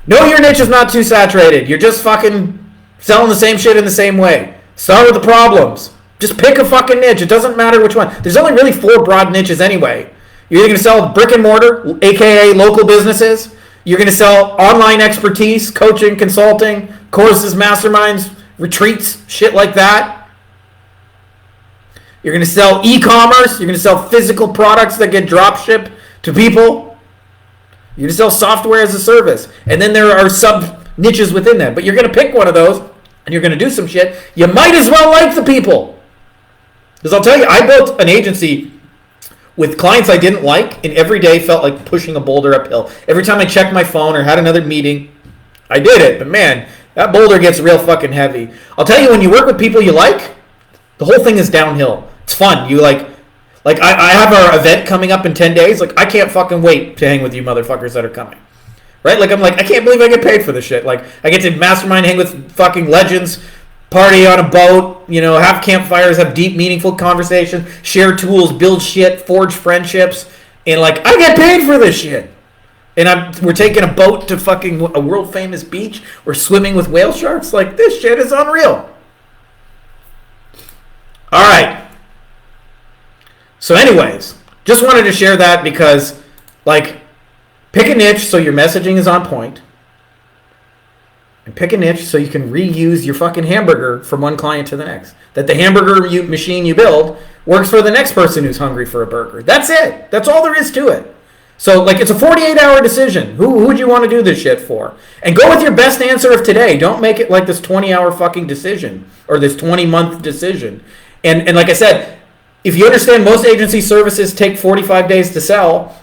No, your niche is not too saturated. You're just fucking selling the same shit in the same way. Start with the problems. Just pick a fucking niche. It doesn't matter which one. There's only really 4 broad niches anyway. You're either going to sell brick and mortar, aka local businesses. You're going to sell online expertise, coaching, consulting, courses, masterminds, retreats, shit like that. You're going to sell e-commerce. You're going to sell physical products that get drop shipped to people. You're going to sell software as a service. And then there are sub niches within that. But you're going to pick one of those and you're going to do some shit. You might as well like the people. Because I'll tell you, I built an agency with clients I didn't like, and every day felt like pushing a boulder uphill. Every time I checked my phone or had another meeting, I did it. But man, that boulder gets real fucking heavy. I'll tell you, when you work with people you like, the whole thing is downhill. It's fun. You like I have our event coming up in 10 days. Like, I can't fucking wait to hang with you motherfuckers that are coming. Right? Like, I'm like, I can't believe I get paid for this shit. Like, I get to mastermind, hang with fucking legends, party on a boat, you know, have campfires, have deep, meaningful conversations, share tools, build shit, forge friendships, and like, I get paid for this shit. And we're taking a boat to fucking a world famous beach. We're swimming with whale sharks. Like, this shit is unreal. All right. So anyways, just wanted to share that because, like, pick a niche so your messaging is on point. And pick a niche so you can reuse your fucking hamburger from one client to the next. That the hamburger machine you build works for the next person who's hungry for a burger. That's it. That's all there is to it. So, like, it's a 48-hour decision. Who would you want to do this shit for? And go with your best answer of today. Don't make it like this 20-hour fucking decision or this 20-month decision. And like I said, if you understand most agency services take 45 days to sell,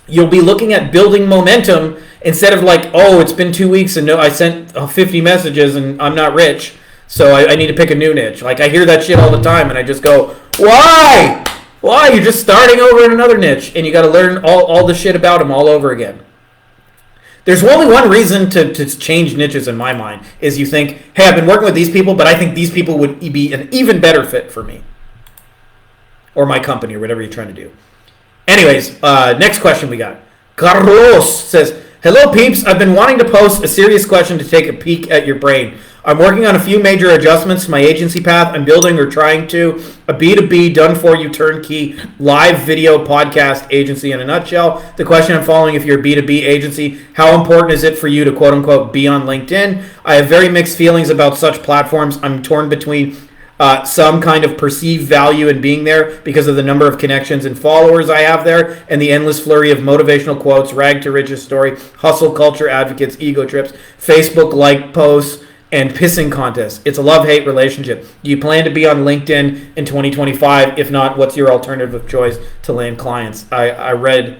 you'll be looking at building momentum instead of like, oh, it's been 2 weeks and no, I sent 50 messages and I'm not rich, so I need to pick a new niche. Like, I hear that shit all the time and I just go, why? Why? You're just starting over in another niche and you got to learn all the shit about them all over again. There's only one reason to change niches in my mind is you think, hey, I've been working with these people, but I think these people would be an even better fit for me or my company or whatever you're trying to do. Anyways, next question we got. Carlos says, hello, peeps. I've been wanting to post a serious question to take a peek at your brain. I'm working on a few major adjustments to my agency path. I'm building or trying to a B2B done-for-you turnkey live video podcast agency in a nutshell. The question I'm following, if you're a B2B agency, how important is it for you to quote-unquote be on LinkedIn? I have very mixed feelings about such platforms. I'm torn between some kind of perceived value in being there because of the number of connections and followers I have there and the endless flurry of motivational quotes, rag to riches story, hustle culture advocates, ego trips, Facebook like posts, and pissing contests. It's a love-hate relationship. Do you plan to be on LinkedIn in 2025? If not, what's your alternative of choice to land clients? I read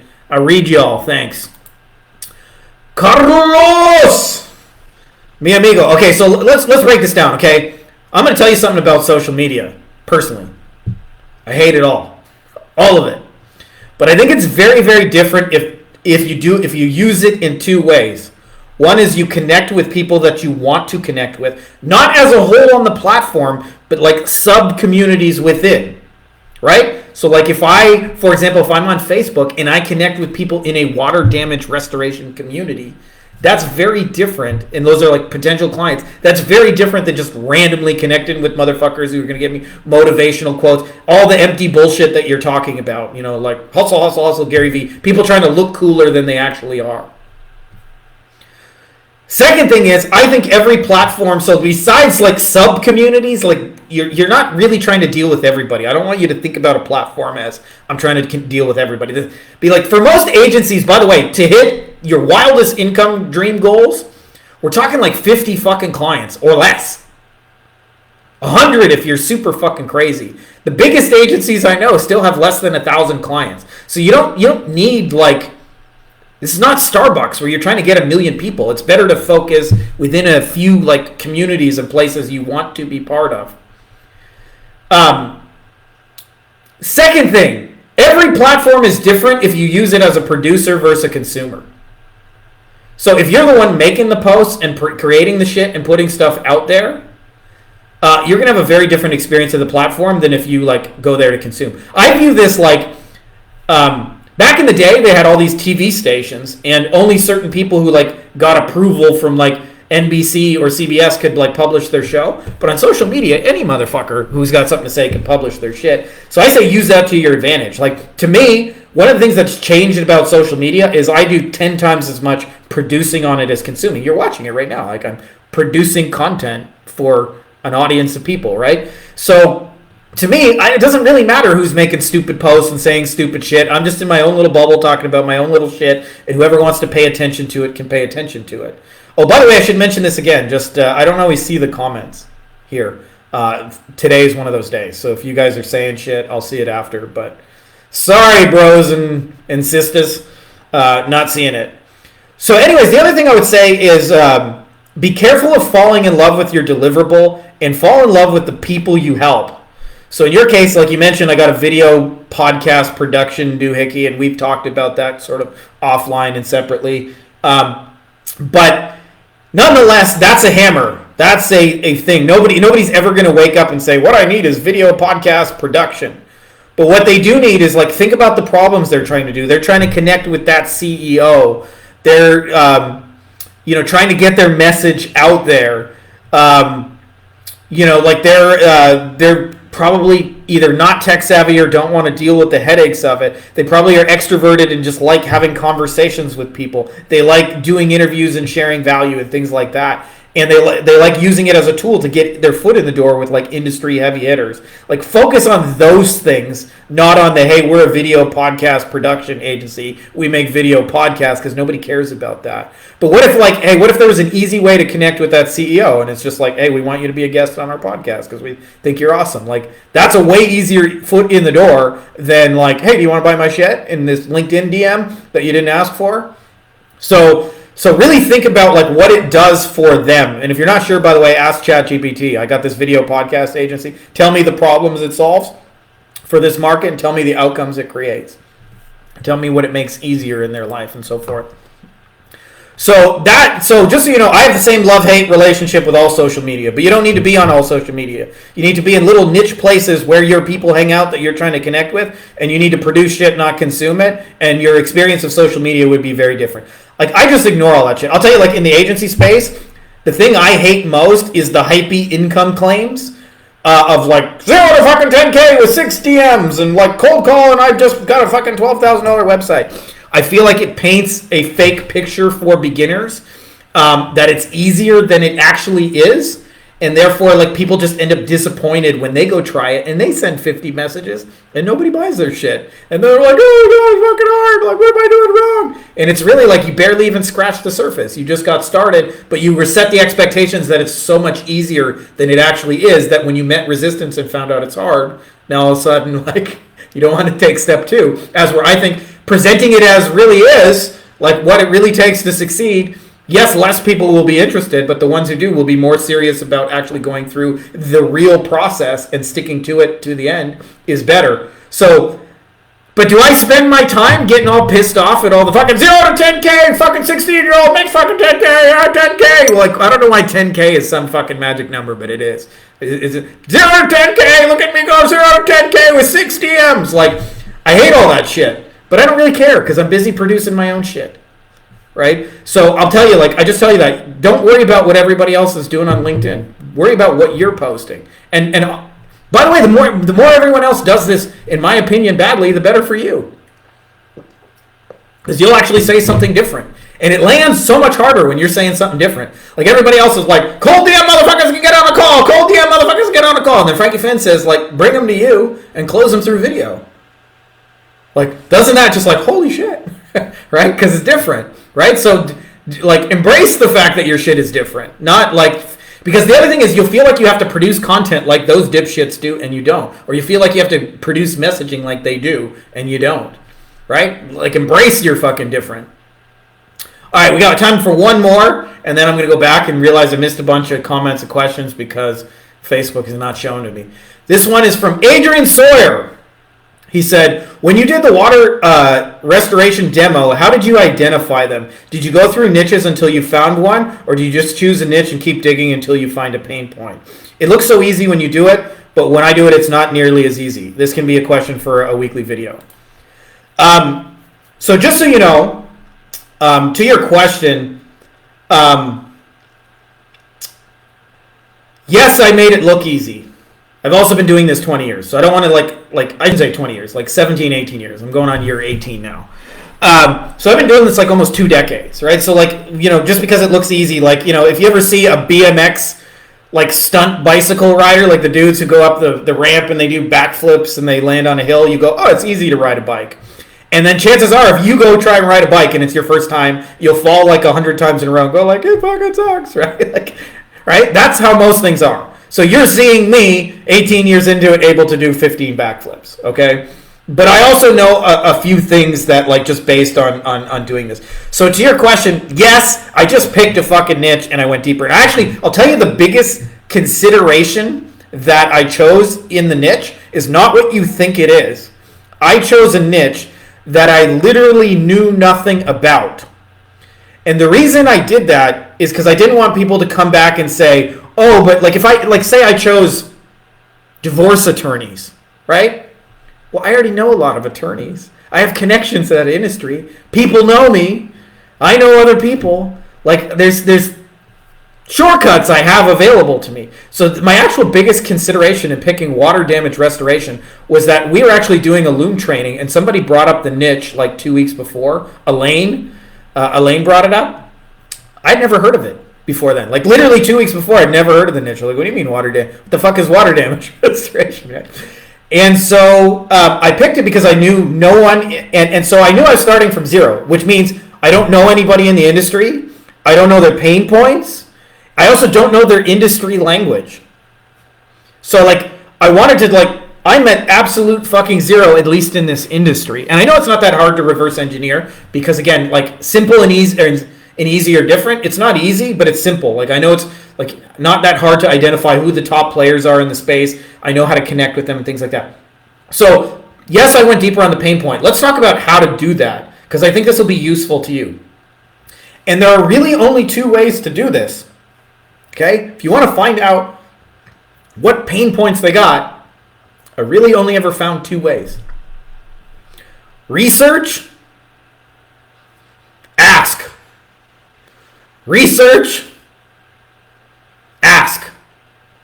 y'all. Thanks. Carlos! Mi amigo. Okay, so let's break this down. Okay, I'm going to tell you something about social media. Personally, I hate it all of it. But I think it's very, very different if you use it in two ways. One is you connect with people that you want to connect with, not as a whole on the platform, but like sub communities within, right? So like for example, if I'm on Facebook and I connect with people in a water damage restoration community, that's very different, and those are like potential clients. That's very different than just randomly connecting with motherfuckers who are going to give me motivational quotes, all the empty bullshit that you're talking about, like hustle, hustle, hustle, Gary Vee, people trying to look cooler than they actually are. Second thing is, I think every platform, so besides like sub-communities, like you're not really trying to deal with everybody. I don't want you to think about a platform as I'm trying to deal with everybody. Be like, for most agencies, by the way, to hit your wildest income dream goals, we're talking like 50 fucking clients or less. 100 if you're super fucking crazy. The biggest agencies I know still have less than 1,000 clients. So you don't need like, this is not Starbucks where you're trying to get 1 million people. It's better to focus within a few like communities and places you want to be part of. Second thing, every platform is different if you use it as a producer versus a consumer. So if you're the one making the posts and creating the shit and putting stuff out there, you're going to have a very different experience of the platform than if you like go there to consume. I view this like, back in the day, they had all these TV stations, and only certain people who like got approval from like NBC or CBS could like publish their show. But on social media, any motherfucker who's got something to say can publish their shit. So I say use that to your advantage. Like, to me, one of the things that's changed about social media is I do 10 times as much producing on it as consuming. You're watching it right now. Like, I'm producing content for an audience of people, right? So to me, it doesn't really matter who's making stupid posts and saying stupid shit. I'm just in my own little bubble talking about my own little shit, and whoever wants to pay attention to it can pay attention to it. Oh, by the way, I should mention this again. Just I don't always see the comments here. Today is one of those days. So if you guys are saying shit, I'll see it after. But sorry, bros and sisters, not seeing it. So anyways, the other thing I would say is be careful of falling in love with your deliverable and fall in love with the people you help. So in your case, like you mentioned, I got a video podcast production doohickey, and we've talked about that sort of offline and separately. But nonetheless, that's a hammer. That's a thing. Nobody's ever going to wake up and say, what I need is video podcast production. But what they do need is, like, think about the problems they're trying to do. They're trying to connect with that CEO. They're, trying to get their message out there. They're probably either not tech savvy or don't want to deal with the headaches of it. They probably are extroverted and just like having conversations with people. They like doing interviews and sharing value and things like that. And they like using it as a tool to get their foot in the door with like industry heavy hitters. Like, focus on those things, not on the, hey, we're a video podcast production agency, we make video podcasts, because nobody cares about that. But what if there was an easy way to connect with that CEO, and it's just like, hey, we want you to be a guest on our podcast because we think you're awesome. Like, that's a way easier foot in the door than like, hey, do you want to buy my shit in this LinkedIn DM that you didn't ask for? So really think about like what it does for them. And if you're not sure, by the way, ask ChatGPT. I got this video podcast agency. Tell me the problems it solves for this market, and tell me the outcomes it creates. Tell me what it makes easier in their life and so forth. So just so you know, I have the same love-hate relationship with all social media, but you don't need to be on all social media. You need to be in little niche places where your people hang out that you're trying to connect with, and you need to produce shit, not consume it, and your experience of social media would be very different. Like, I just ignore all that shit. I'll tell you, like, in the agency space, the thing I hate most is the hypey income claims of, like, 0 to fucking 10K with 6 DMs and, like, cold call, and I just got a fucking $12,000 website. I feel like it paints a fake picture for beginners, that it's easier than it actually is. And therefore, like, people just end up disappointed when they go try it and they send 50 messages and nobody buys their shit. And they're like, oh, God, it's fucking hard. Like, what am I doing wrong? And it's really like you barely even scratched the surface. You just got started, but you reset the expectations that it's so much easier than it actually is, that when you met resistance and found out it's hard, now all of a sudden, like, you don't want to take step 2. As where I think presenting it as really is, like what it really takes to succeed, Yes, less people will be interested, but the ones who do will be more serious about actually going through the real process and sticking to it to the end is better. So, but do I spend my time getting all pissed off at all the fucking 0 to 10K, fucking 16-year-old, make fucking 10K, 10K? Like, I don't know why 10K is some fucking magic number, but it is. Is it 0 to 10K, look at me go 0 to 10K with 6 DMs. Like, I hate all that shit, but I don't really care because I'm busy producing my own shit. Right? So I'll tell you, like, I just tell you that, don't worry about what everybody else is doing on LinkedIn. Worry about what you're posting. And by the way, the more everyone else does this, in my opinion, badly, the better for you. Because you'll actually say something different. And it lands so much harder when you're saying something different. Like, everybody else is like, cold DM motherfuckers can get on a call. Cold DM motherfuckers get on a call. And then Frankie Fihn says, like, bring them to you and close them through video. Like, doesn't that just like, holy shit? Right? Because it's different. Right? So, like, embrace the fact that your shit is different. Not like, because the other thing is you'll feel like you have to produce content like those dipshits do and you don't. Or you feel like you have to produce messaging like they do and you don't. Right? Like, embrace your fucking different. All right, we got time for one more, and then I'm going to go back and realize I missed a bunch of comments and questions because Facebook is not showing to me. This one is from Adrian Sawyer. He said, when you did the water restoration demo, how did you identify them? Did you go through niches until you found one, or do you just choose a niche and keep digging until you find a pain point? It looks so easy when you do it, but when I do it, it's not nearly as easy. This can be a question for a weekly video. So just so you know, to your question, yes, I made it look easy. I've also been doing this 20 years, so I don't want to like I didn't say 20 years, like 17, 18 years. I'm going on year 18 now. So I've been doing this like almost 2 decades, right? So like, you know, just because it looks easy, like, you know, if you ever see a BMX like stunt bicycle rider, like the dudes who go up the ramp and they do backflips and they land on a hill, you go, oh, it's easy to ride a bike. And then chances are, if you go try and ride a bike and it's your first time, you'll fall like 100 times in a row and go like, it fucking sucks, right? Like, right? That's how most things are. So you're seeing me 18 years into it able to do 15 backflips, okay? But I also know a few things that, like, just based on doing this. So to your question, yes, I just picked a fucking niche and I went deeper. And actually, I'll tell you the biggest consideration that I chose in the niche is not what you think it is. I chose a niche that I literally knew nothing about. And the reason I did that is because I didn't want people to come back and say, oh, but like if I, like say I chose divorce attorneys, right? Well, I already know a lot of attorneys. I have connections to that industry. People know me. I know other people. Like there's shortcuts I have available to me. So my actual biggest consideration in picking water damage restoration was that we were actually doing a Loom training and somebody brought up the niche like 2 weeks before. Elaine brought it up. I'd never heard of it before then. Like literally 2 weeks before, I'd never heard of the niche. Like, what do you mean water damage? What the fuck is water damage restoration? Right? And so I picked it because I knew no one, and so I knew I was starting from zero, which means I don't know anybody in the industry. I don't know their pain points. I also don't know their industry language. So like I wanted to like, I'm at absolute fucking zero, at least in this industry. And I know it's not that hard to reverse engineer because again, like simple and easy are different. It's not easy, but it's simple. Like I know it's like not that hard to identify who the top players are in the space. I know how to connect with them and things like that. So yes, I went deeper on the pain point. Let's talk about how to do that because I think this will be useful to you. And there are really only 2 ways to do this. Okay? If you want to find out what pain points they got, I really only ever found 2 ways. Research, ask. Research, ask.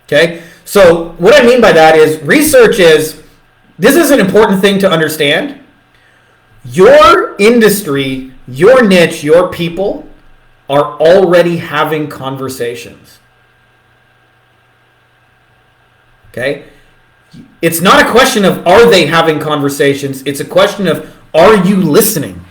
Okay? So what I mean by that is research is, this is an important thing to understand. Your industry, your niche, your people are already having conversations. Okay? It's not a question of are they having conversations, it's a question of are you listening?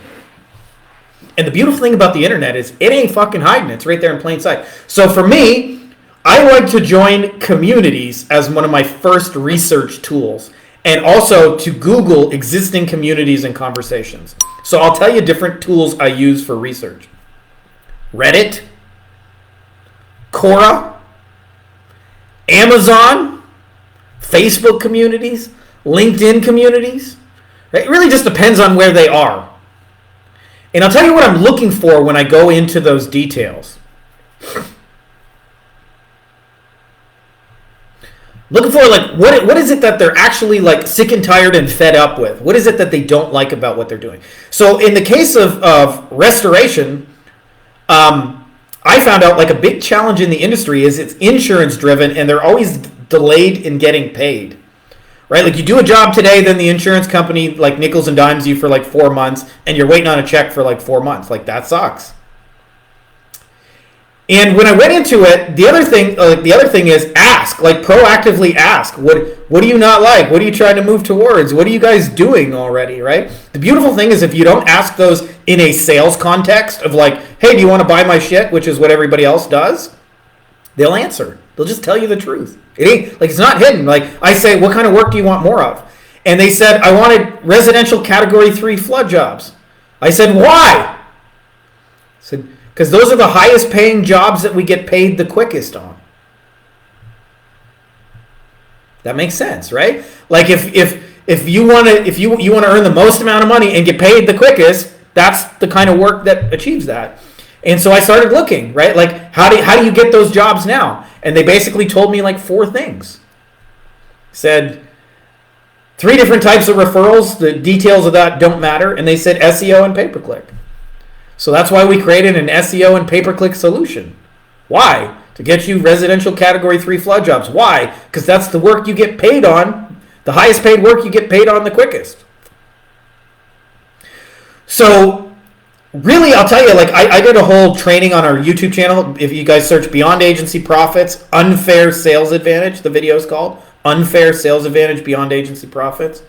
And the beautiful thing about the internet is it ain't fucking hiding. It's right there in plain sight. So for me, I like to join communities as one of my first research tools and also to Google existing communities and conversations. So I'll tell you different tools I use for research. Reddit, Quora, Amazon, Facebook communities, LinkedIn communities. It really just depends on where they are. And I'll tell you what I'm looking for when I go into those details. Looking for, like, what is it that they're actually, like, sick and tired and fed up with? What is it that they don't like about what they're doing? So in the case of restoration, I found out, like, a big challenge in the industry is it's insurance driven and they're always delayed in getting paid. Right? Like, you do a job today, then the insurance company, like, nickels and dimes you for, like, 4 months, and you're waiting on a check for, like, 4 months. Like, that sucks. And when I went into it, the other thing is ask, like, proactively ask. What do you not like? What are you trying to move towards? What are you guys doing already, right? The beautiful thing is if you don't ask those in a sales context of, like, hey, do you want to buy my shit, which is what everybody else does, they'll answer. They'll just tell you the truth. It ain't, like, it's not hidden. Like, I say, what kind of work do you want more of? And they said, I wanted residential category 3 flood jobs. I said, why? I said, because those are the highest paying jobs that we get paid the quickest on. That makes sense, right? Like, if you want to earn the most amount of money and get paid the quickest, that's the kind of work that achieves that. And so I started looking, right? Like, how do you get those jobs now? And they basically told me, like, 4 things. Said 3 different types of referrals. The details of that don't matter. And they said SEO and pay-per-click. So that's why we created an SEO and pay-per-click solution. Why? To get you residential category 3 flood jobs. Why? Because that's the work you get paid on, the highest paid work you get paid on the quickest. So really, I'll tell you, like, I did a whole training on our YouTube channel. If you guys search Beyond Agency Profits, Unfair Sales Advantage, the video is called Unfair Sales Advantage Beyond Agency Profits.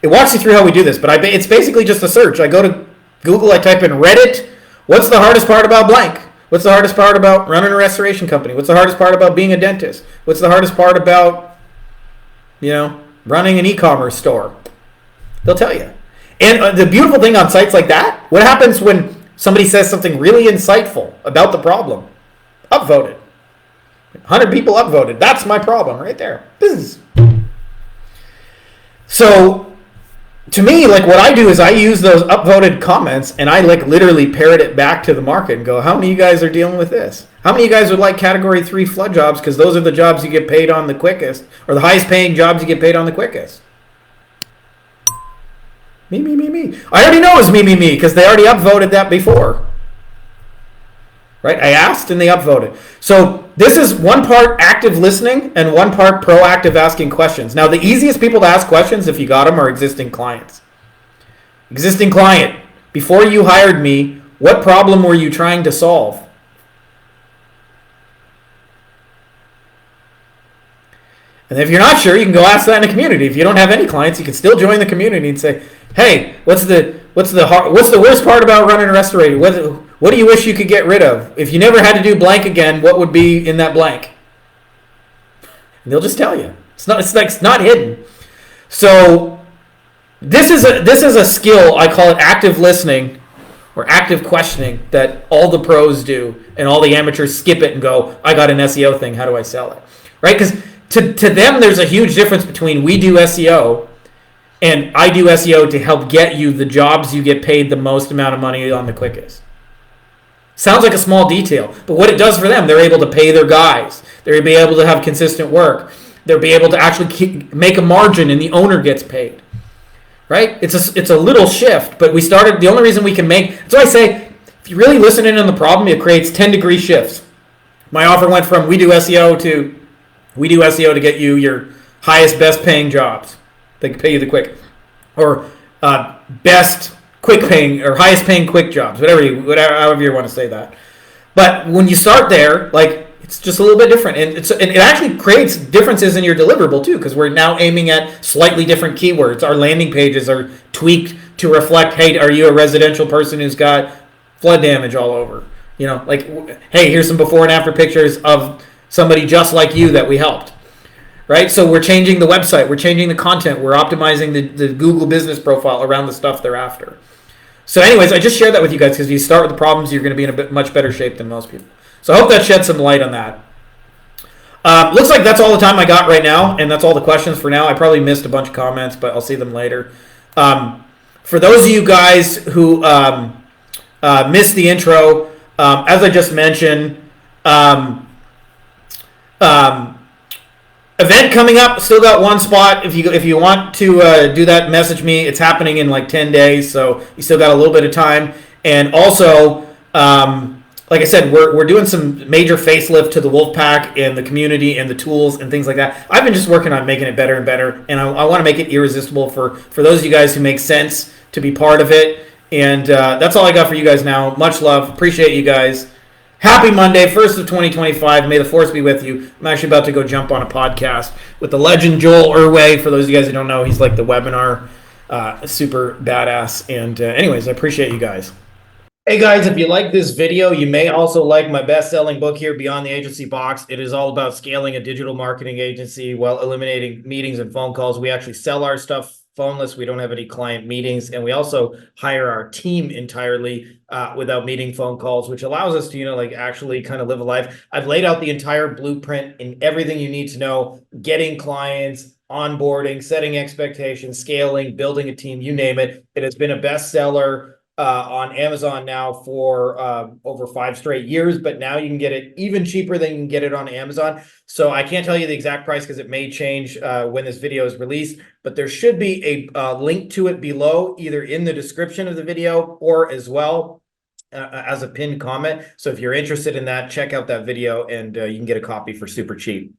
It walks you through how we do this, but it's basically just a search. I go to Google, I type in Reddit, what's the hardest part about blank? What's the hardest part about running a restoration company? What's the hardest part about being a dentist? What's the hardest part about, running an e-commerce store? They'll tell you. And the beautiful thing on sites like that, what happens when somebody says something really insightful about the problem? Upvoted. 100 people upvoted. That's my problem right there. So to me, like, what I do is I use those upvoted comments and I, like, literally parrot it back to the market and go, how many of you guys are dealing with this? How many of you guys would like category 3 flood jobs because those are the jobs you get paid on the quickest, or the highest paying jobs you get paid on the quickest? Me. I already know it's me, because they already upvoted that before. Right? I asked and they upvoted. So this is one part active listening and one part proactive asking questions. Now, the easiest people to ask questions, if you got them, are existing clients. Existing client, before you hired me, what problem were you trying to solve? And if you're not sure, you can go ask that in the community. If you don't have any clients, you can still join the community and say, hey, what's the worst part about running a restoration? What do you wish you could get rid of? If you never had to do blank again, what would be in that blank? And they'll just tell you. It's not hidden. So this is a skill, I call it active listening or active questioning, that all the pros do, and all the amateurs skip it and go, I got an SEO thing, how do I sell it? Right? Because to them, there's a huge difference between we do SEO and I do SEO to help get you the jobs you get paid the most amount of money on the quickest. Sounds like a small detail, but what it does for them, they're able to pay their guys. They'll be able to have consistent work. They'll be able to actually make a margin, and the owner gets paid. Right? It's a little shift, but the only reason we can make, that's why I say, if you really listen in on the problem, it creates 10-degree shifts. My offer went from we do SEO to we do SEO to get you your highest, best paying jobs. They can pay you the quick, or best quick paying or highest paying quick jobs, however you want to say that. But when you start there, like, it's just a little bit different, and it actually creates differences in your deliverable too, because we're now aiming at slightly different keywords. Our landing pages are tweaked to reflect, hey, are you a residential person who's got flood damage all over? Like, hey, here's some before and after pictures of somebody just like you that we helped. Right? So we're changing the website, we're changing the content, we're optimizing the Google business profile around the stuff they're after. So anyways, I just shared that with you guys because if you start with the problems, you're going to be in a much better shape than most people. So I hope that sheds some light on that. Looks like that's all the time I got right now, and that's all the questions for now. I probably missed a bunch of comments, but I'll see them later. For those of you guys who missed the intro, as I just mentioned, event coming up. Still got one spot. If you want to do that, message me. It's happening in like 10 days, so you still got a little bit of time. And also, like I said, we're doing some major facelift to the Wolfpack and the community and the tools and things like that. I've been just working on making it better and better, and I want to make it irresistible for those of you guys who make sense to be part of it. And that's all I got for you guys now. Much love. Appreciate you guys. Happy Monday, 1st of 2025. May the force be with you. I'm actually about to go jump on a podcast with the legend Joel Irway. For those of you guys who don't know, he's like the webinar super badass. And anyways, I appreciate you guys. Hey guys, if you like this video, you may also like my best-selling book here, Beyond the Agency Box. It is all about scaling a digital marketing agency while eliminating meetings and phone calls. We actually sell our stuff phoneless. We don't have any client meetings, and we also hire our team entirely without meeting phone calls, which allows us to, like actually kind of live a life. I've laid out the entire blueprint and everything you need to know, getting clients, onboarding, setting expectations, scaling, building a team, you name it. It has been a bestseller on Amazon now for over 5 straight years, but now you can get it even cheaper than you can get it on Amazon. So I can't tell you the exact price because it may change when this video is released, but there should be a link to it below, either in the description of the video or as well as a pinned comment. So if you're interested in that, check out that video and you can get a copy for super cheap.